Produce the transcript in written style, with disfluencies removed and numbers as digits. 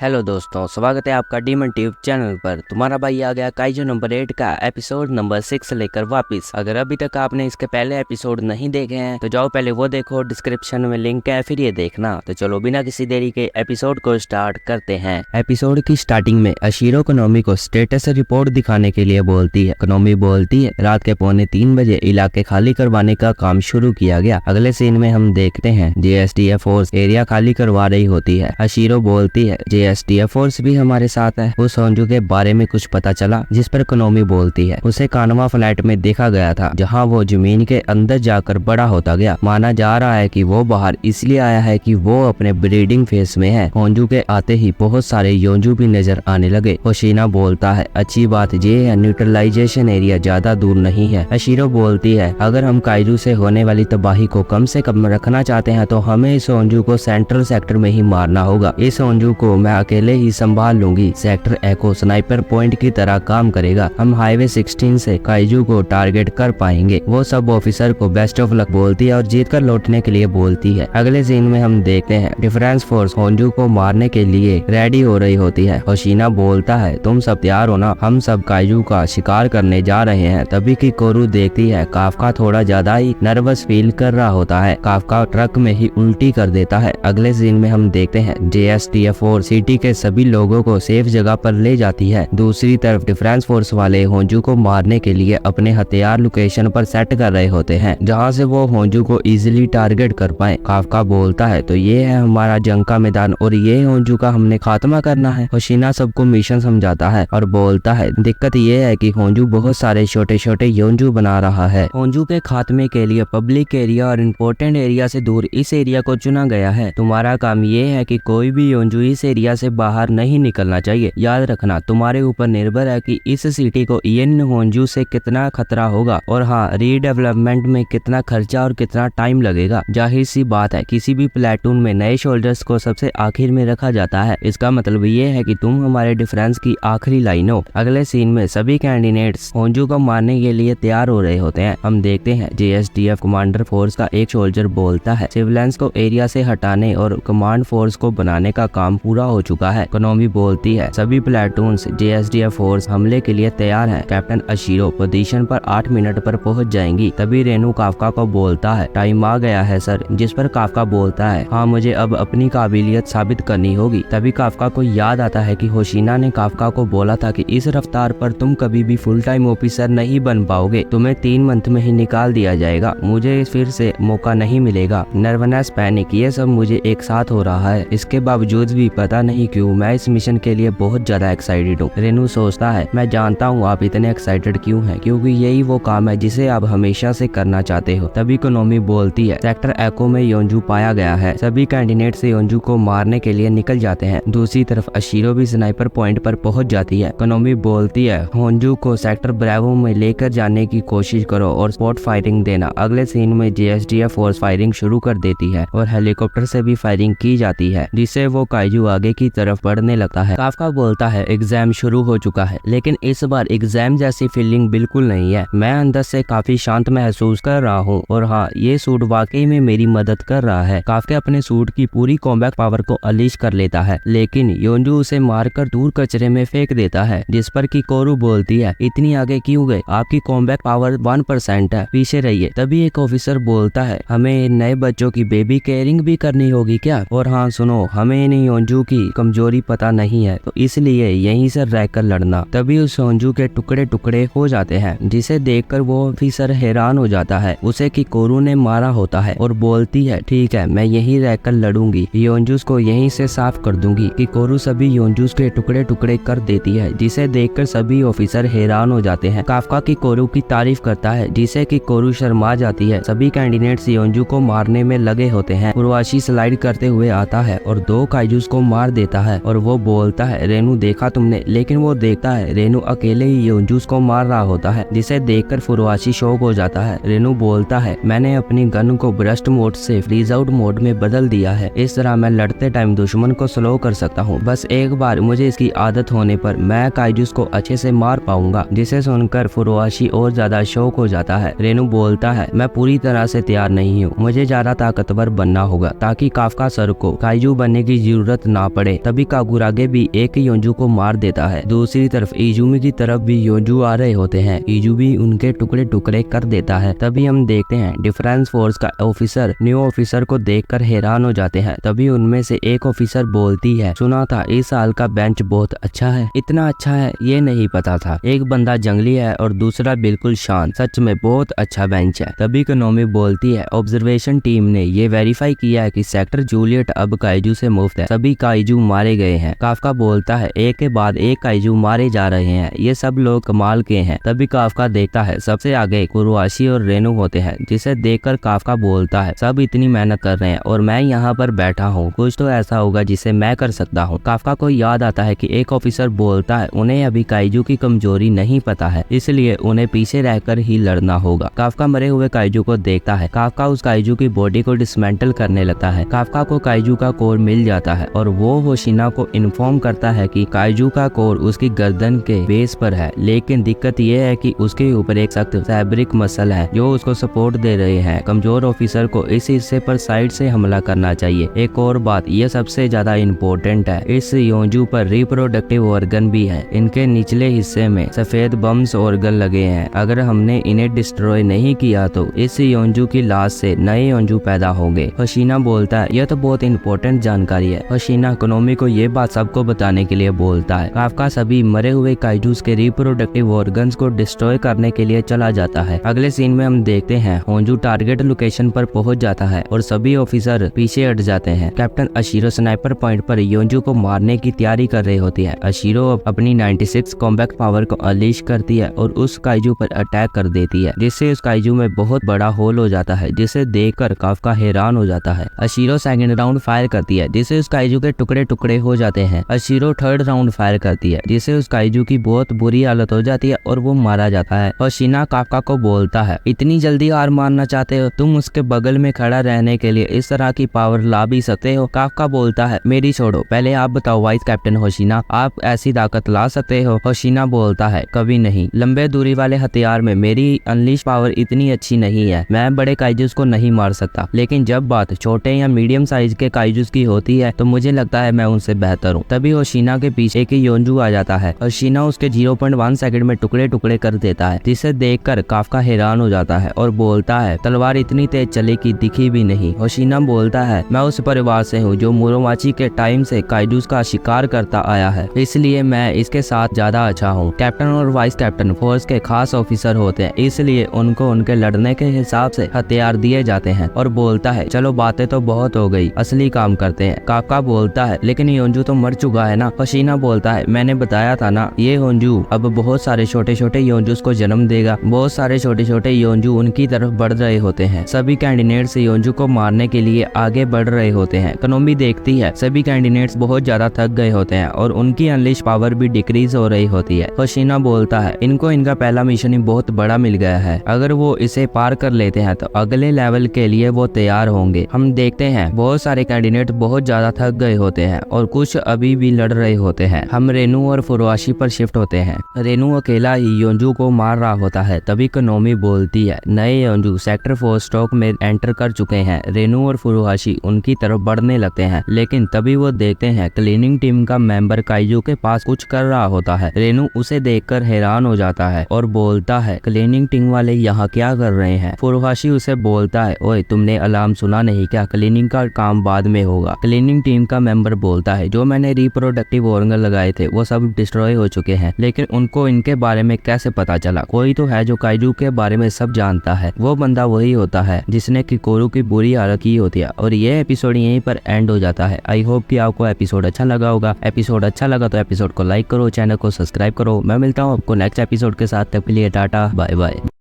Hello दोस्तों, स्वागत है आपका डीमन ट्यूब चैनल पर। तुम्हारा भाई आ गया काइजू नंबर 8 का एपिसोड नंबर 6 लेकर वापस। अगर अभी तक आपने इसके पहले एपिसोड नहीं देखे हैं तो जाओ पहले वो देखो, डिस्क्रिप्शन में लिंक है, फिर ये देखना। तो चलो बिना किसी देरी के एपिसोड को स्टार्ट करते हैं। एपिसोड की स्टार्टिंग में अशीरो कोनोमी को स्टेटस रिपोर्ट दिखाने के लिए बोलती है। कोनोमी बोलती है रात के 2:45 बजे इलाके खाली करवाने का काम शुरू किया गया। अगले सीन में हम देखते हैं JSTF फोर्स एरिया खाली करवा रही होती है। अशीरो बोलती है JSTF फोर्स भी हमारे साथ है। उस होंजू के बारे में कुछ पता चला, जिस पर कोनोमी बोलती है उसे कानवा फ्लैट में देखा गया था, जहां वो जमीन के अंदर जाकर बड़ा होता गया। माना जा रहा है कि वो बाहर इसलिए आया है कि वो अपने ब्रीडिंग फेस में है। होंजू के आते ही बहुत सारे योंजू भी नजर आने लगे। होशिना बोलता है अच्छी बात ये है, न्यूट्रलाइजेशन एरिया ज्यादा दूर नहीं है। अशीरो बोलती है अगर हम काइजू से होने वाली तबाही को कम से कम रखना चाहते हैं तो हमें इस होंजू को सेंट्रल सेक्टर में ही मारना होगा। इस होंजू को मैं अकेले ही संभाल लूंगी। सेक्टर एको स्नाइपर पॉइंट की तरह काम करेगा। हम हाईवे 16 से काइजू को टारगेट कर पाएंगे। वो सब ऑफिसर को बेस्ट ऑफ लक बोलती है और जीत कर लौटने के लिए बोलती है। अगले सीन में हम देखते हैं डिफरेंस फोर्स होंजू को मारने के लिए रेडी हो रही होती है। होशिना बोलता है तुम सब तैयार हो ना, हम सब काइजू का शिकार करने जा रहे हैं। तभी की कोरू देखती है काफका थोड़ा ज्यादा ही नर्वस फील कर रहा होता है। काफका ट्रक में ही उल्टी कर देता है। अगले सीन में हम देखते हैं JSTF फोर्स सिटी के सभी लोगों को सेफ जगह पर ले जाती है। दूसरी तरफ डिफरेंस फोर्स वाले होंजू को मारने के लिए अपने हथियार लोकेशन पर सेट कर रहे होते हैं, जहां से वो होंजू को इजीली टारगेट कर पाए। काफका बोलता है तो ये है हमारा जंग का मैदान और ये होंजू का हमने खात्मा करना है। होशिना सबको मिशन समझाता है और बोलता है दिक्कत ये है कि होंजू बहुत सारे छोटे छोटे योंजू बना रहा है। होंजू के खात्मे के लिए पब्लिक एरिया और इम्पोर्टेंट एरिया से दूर इस एरिया को चुना गया है। तुम्हारा काम ये है कि कोई भी योंजू इस एरिया से बाहर नहीं निकलना चाहिए। याद रखना तुम्हारे ऊपर निर्भर है कि इस सिटी को इन होंजू से कितना खतरा होगा और हाँ, रीडेवलपमेंट में कितना खर्चा और कितना टाइम लगेगा। जाहिर सी बात है किसी भी प्लेटून में नए सोल्जर्स को सबसे आखिर में रखा जाता है। इसका मतलब ये है कि तुम हमारे डिफरेंस की आखिरी लाइन हो। अगले सीन में सभी कैंडिडेट्स होंजू को मारने के लिए तैयार हो रहे होते हैं। हम देखते हैं JSTF कमांडर फोर्स का एक सोल्जर बोलता है सिविलियंस को एरिया से हटाने और कमांड फोर्स को बनाने का काम पूरा हो चुका है। कोनोमी बोलती है सभी प्लेटून्स JSTF फोर्स हमले के लिए तैयार है। कैप्टन अशीरो पोजीशन पर 8 मिनट पर पहुंच जाएंगी। तभी रेनू काफका को बोलता है टाइम आ गया है सर, जिस पर काफका बोलता है हाँ, मुझे अब अपनी काबिलियत साबित करनी होगी। तभी काफका को याद आता है कि होशिना ने काफका को बोला था कि इस रफ्तार पर तुम कभी भी फुल टाइम ऑफिसर नहीं बन पाओगे, तुम्हें 3 मंथ में ही निकाल दिया जाएगा, मुझे फिर से मौका नहीं मिलेगा। नर्वसनेस, पैनिक, ये सब मुझे एक साथ हो रहा है। इसके बावजूद भी पता नहीं क्यों मैं इस मिशन के लिए बहुत ज्यादा एक्साइटेड हूँ। रेनू सोचता है मैं जानता हूँ आप इतने एक्साइटेड क्यों हैं, क्योंकि यही वो काम है जिसे आप हमेशा से करना चाहते हो। तभी कोनोमी बोलती है सेक्टर एको में योंजू पाया गया है। सभी कैंडिडेट से योंजू को मारने के लिए निकल जाते हैं। दूसरी तरफ अशीरो भी स्नाइपर पॉइंट पर पहुंच जाती है। कोनोमी बोलती है होंजू को सेक्टर ब्रावो में लेकर जाने की कोशिश करो और स्पॉट फायरिंग देना। अगले सीन में JSTF फोर्स फायरिंग शुरू कर देती है और हेलीकॉप्टर से भी फायरिंग की जाती है, जिससे वो काइजू आगे की तरफ बढ़ने लगता है। काफका बोलता है एग्जाम शुरू हो चुका है, लेकिन इस बार एग्जाम जैसी फीलिंग बिल्कुल नहीं है। मैं अंदर से काफी शांत महसूस कर रहा हूँ और हाँ, ये सूट वाकई में मेरी मदद कर रहा है। काफका अपने सूट की पूरी कॉम्बैट पावर को अनलीश कर लेता है, लेकिन योंजू उसे मारकर दूर कचरे में फेंक देता है, जिस पर की कोरू बोलती है इतनी आगे क्यों गए, आपकी कॉम्बैट पावर 1% है, पीछे रहिए। तभी एक ऑफिसर बोलता है हमें नए बच्चों की बेबी केयरिंग भी करनी होगी क्या, और हाँ सुनो, हमें इन योंजू की कमजोरी पता नहीं है, तो इसलिए यहीं से रहकर लड़ना। तभी उस होंजू के टुकड़े टुकड़े हो जाते हैं, जिसे देखकर वो ऑफिसर हैरान हो जाता है। उसे की कोरू ने मारा होता है और बोलती है ठीक है, मैं यहीं रहकर लड़ूंगी, योंजूस को यहीं से साफ कर दूंगी। कि कोरू सभी योंजूस के टुकड़े टुकड़े कर देती है, जिसे देखकर सभी ऑफिसर हैरान हो जाते हैं। काफका की कोरू की तारीफ करता है, जिसे की कोरू शर्मा जाती है। सभी कैंडिडेट्स योंजू को मारने में लगे होते हैं। पुरवाशी स्लाइड करते हुए आता है और 2 काइजूस को मार देता है और वो बोलता है रेनू देखा तुमने, लेकिन वो देखता है रेनू अकेले ही योंजूस को मार रहा होता है, जिसे देखकर फुरवाशी शॉक हो जाता है। रेनू बोलता है मैंने अपनी गन को ब्रस्ट मोड से फ्रीज आउट मोड में बदल दिया है, इस तरह मैं लड़ते टाइम दुश्मन को स्लो कर सकता हूँ। बस एक बार मुझे इसकी आदत होने पर मैं काइजूस को अच्छे से मार पाऊंगा। जिसे सुनकर फुरवाशी और ज्यादा शौक हो जाता है। रेनू बोलता है मैं पूरी तरह से तैयार नहीं हूँ, मुझे ज्यादा ताकतवर बनना होगा ताकि काफका सर को काइजू बनने की जरूरत ना पड़े। पड़े तभी काकुरागे भी एक योंजू को मार देता है। दूसरी तरफ इजुमी की तरफ भी योंजू आ रहे होते हैं। इजुमी उनके टुकड़े टुकड़े कर देता है। तभी हम देखते हैं डिफेंस फोर्स का ऑफिसर न्यू ऑफिसर को देखकर हैरान हो जाते हैं। तभी उनमें से एक ऑफिसर बोलती है, सुना था इस साल का बेंच बहुत अच्छा है। इतना अच्छा है ये नहीं पता था। एक बंदा जंगली है और दूसरा बिल्कुल शांत। सच में बहुत अच्छा बेंच है। तभी इकोनॉमी बोलती है, ऑब्जर्वेशन टीम ने ये वेरीफाई किया है कि सेक्टर जूलियट अब काइजू से मुफ्त है। सभी काइजू मारे गए हैं। काफका बोलता है, एक के बाद एक काइजू मारे जा रहे हैं। ये सब लोग कमाल के हैं। तभी काफका देखता है सबसे आगे कुरुआशी और रेनू होते हैं, जिसे देखकर काफका बोलता है, सब इतनी मेहनत कर रहे हैं और मैं यहाँ पर बैठा हूँ। कुछ तो ऐसा होगा जिसे मैं कर सकता हूँ। काफका को याद आता है कि एक ऑफिसर बोलता है उन्हें अभी काइजू की कमजोरी नहीं पता है, इसलिए उन्हें पीछे रहकर ही लड़ना होगा। काफका मरे हुए काइजू को देखता है। काफका उस काइजू की बॉडी को डिसमेंटल करने लगता है। काफका को काइजू का कोर मिल जाता है और वो होशिना को इन्फॉर्म करता है कि काइजू का कोर उसकी गर्दन के बेस पर है, लेकिन दिक्कत ये है कि उसके ऊपर एक सख्त फैब्रिक मसल है जो उसको सपोर्ट दे रहे हैं। कमजोर ऑफिसर को इस हिस्से पर साइड से हमला करना चाहिए। एक और बात, ये सबसे ज्यादा इम्पोर्टेंट है, इस योंजू पर रिप्रोडक्टिव ऑर्गन भी है। इनके निचले हिस्से में सफेद बम्स ऑर्गन लगे हैं। अगर हमने इन्हें डिस्ट्रॉय नहीं किया तो इस योंजू की लाश से नए योंजू पैदा होंगे। होशिना बोलता है, यह तो बहुत इंपॉर्टेंट जानकारी है। होशिना इकोनॉमी को ये बात सबको बताने के लिए बोलता है। काफका सभी मरे हुए काइजूस के रिप्रोडक्टिव ऑर्गन्स को डिस्ट्रॉय करने के लिए चला जाता है। अगले सीन में हम देखते हैं होंजू टारगेट लोकेशन पर पहुंच जाता है और सभी ऑफिसर पीछे हट जाते हैं। कैप्टन अशीरो स्नाइपर पॉइंट पर योंजू को मारने की तैयारी कर रहे होती है। अशीरो अपनी 96 कॉम्बैट पावर को अनलीश करती है और उस काइजू पर अटैक कर देती है, जिससे उस काइजू में बहुत बड़ा होल हो जाता है, जिसे देखकर काफका हैरान हो जाता है। अशीरो सेकंड राउंड फायर करती है, जिससे उस काइजू के टुकड़े टुकड़े हो जाते हैं। अशीरो थर्ड राउंड फायर करती है, जिससे उस काइजू की बहुत बुरी हालत हो जाती है और वो मारा जाता है। होशिना काफका को बोलता है, इतनी जल्दी हार मानना चाहते हो? तुम उसके बगल में खड़ा रहने के लिए इस तरह की पावर ला भी सकते हो? काफका बोलता है, मेरी छोड़ो, पहले आप बताओ वाइस कैप्टन होशिना, आप ऐसी ताकत ला सकते हो? होशिना बोलता है, कभी नहीं। लंबे दूरी वाले हथियार में मेरी अनलीश पावर इतनी अच्छी नहीं है। मैं बड़े काइजूस को नहीं मार सकता, लेकिन जब बात छोटे या मीडियम साइज के काइजूस की होती है तो मुझे लगता है मैं उनसे बेहतर हूँ। तभी होशिना के पीछे एक योंजू आ जाता है। होशिना उसके 0.1 सेकंड में टुकड़े टुकड़े कर देता है, जिसे देखकर काफका हैरान हो जाता है और बोलता है, तलवार इतनी तेज चले की दिखी भी नहीं। होशिना बोलता है, मैं उस परिवार से हूँ जो मुरोमाची के टाइम से काइजूस का शिकार करता आया है, इसलिए मैं इसके साथ ज्यादा अच्छा हूँ। कैप्टन और वाइस कैप्टन फोर्स के खास ऑफिसर होते हैं, इसलिए उनको उनके लड़ने के हिसाब से हथियार दिए जाते हैं। और बोलता है, चलो बातें तो बहुत हो गई, असली काम करते हैं। काफका बोलता है, लेकिन योंजू तो मर चुका है ना? होशिना बोलता है, मैंने बताया था ना, ये योंजू अब बहुत सारे छोटे छोटे योंजूस को जन्म देगा। बहुत सारे छोटे छोटे योंजू उनकी तरफ बढ़ रहे होते हैं। सभी कैंडिडेट्स योंजू को मारने के लिए आगे बढ़ रहे होते हैं। इकोनॉमी देखती है सभी कैंडिडेट्स बहुत ज्यादा थक गए होते हैं और उनकी अनलीश पावर भी डिक्रीज हो रही होती है। होशिना बोलता है, इनको इनका पहला मिशन ही बहुत बड़ा मिल गया है। अगर वो इसे पार कर लेते हैं तो अगले लेवल के लिए वो तैयार होंगे। हम देखते हैं बहुत सारे कैंडिडेट बहुत ज्यादा थक गए होते हैं और कुछ अभी भी लड़ रहे होते हैं। हम रेनू और फुरुआशी पर शिफ्ट होते हैं। रेनू अकेला ही योंजू को मार रहा होता है। तभी इकोनॉमी बोलती है, नए योंजू सेक्टर 4 स्टॉक में एंटर कर चुके हैं। रेनू और फुरुआशी उनकी तरफ बढ़ने लगते हैं, लेकिन तभी वो देखते हैं क्लीनिंग टीम का मेंबर काइजू के पास कुछ कर रहा होता है। रेनू उसे देखकर हैरान हो जाता है और बोलता है, क्लीनिंग टीम वाले यहाँ क्या कर रहे हैं? फुरुआशी उसे बोलता है, ओए तुमने अलार्म सुना नहीं क्या? क्लीनिंग का काम बाद में होगा। क्लीनिंग टीम का मेंबर बोलता है, जो मैंने रिप्रोडक्टिव ऑर्गन लगाए थे वो सब डिस्ट्रॉय हो चुके हैं, लेकिन उनको इनके बारे में कैसे पता चला? कोई तो है जो काइजू के बारे में सब जानता है। वो बंदा वही होता है जिसने किकोरू की बुरी हालत की होती है। और ये एपिसोड यहीं पर एंड हो जाता है। आई होप कि आपको एपिसोड अच्छा लगा होगा। एपिसोड अच्छा लगा तो एपिसोड को लाइक करो, चैनल को सब्सक्राइब करो। मैं मिलता हूँ आपको नेक्स्ट एपिसोड के साथ। तब के लिए टाटा बाय बाय।